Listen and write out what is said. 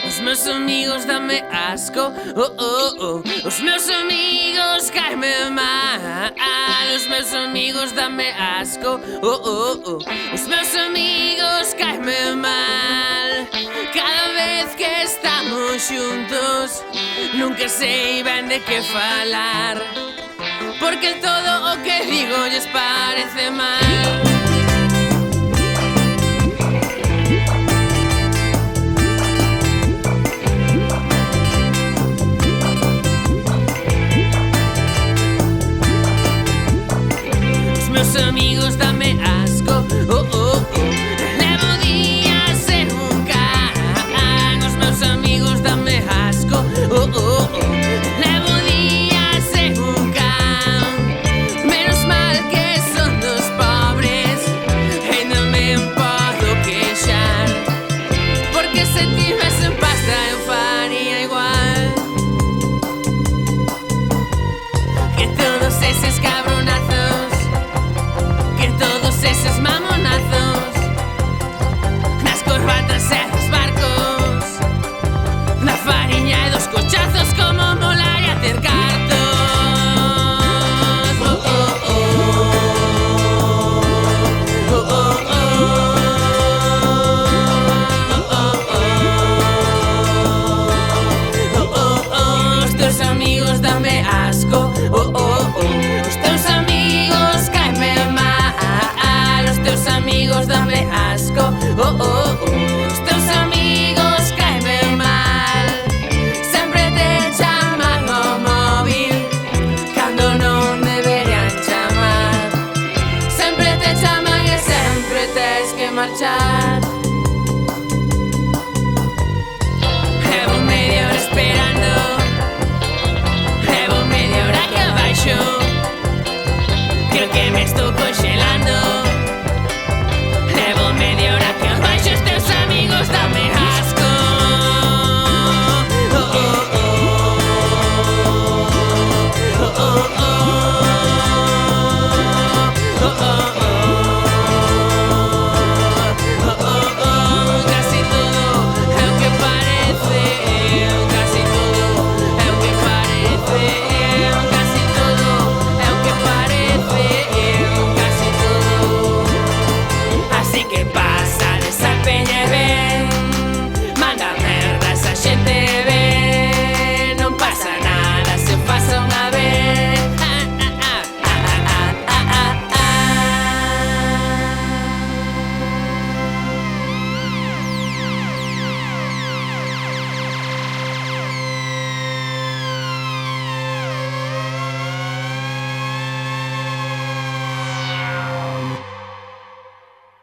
Os meus amigos dame asco, oh, oh, oh. Os meus amigos caem-me mal. Os meus amigos dame asco, oh, oh, oh. Os meus amigos caem-me mal. Cada vez que estamos juntos nunca sei ben de que falar, porque todo o que digo lles parece mal. Meus amigos dame asco, oh, oh, oh. Levo días en un can. Os meus amigos dame asco, oh, oh, oh. Levo días en un can. Menos mal que son dos pobres, ainda me podo queixar, porque se tivesen pasta eu faría igual que todos eses cabronazos, eses mamonazos, nas corbatas e dos barcos, na fariña e dos cochazos, como molaría ter cartos. Oh, oh, oh. Oh, oh, oh. Oh, oh, oh. Oh, oh, oh. Os teus amigos dame asco, oh, oh, oh. Os teus amigos caime mal. Teus amigos dame asco, oh, oh, oh. Os teus amigos caeme mal. Sempre te chaman ao móvil cando non deberían chamar. Sempre te chaman e sempre tes que marchar.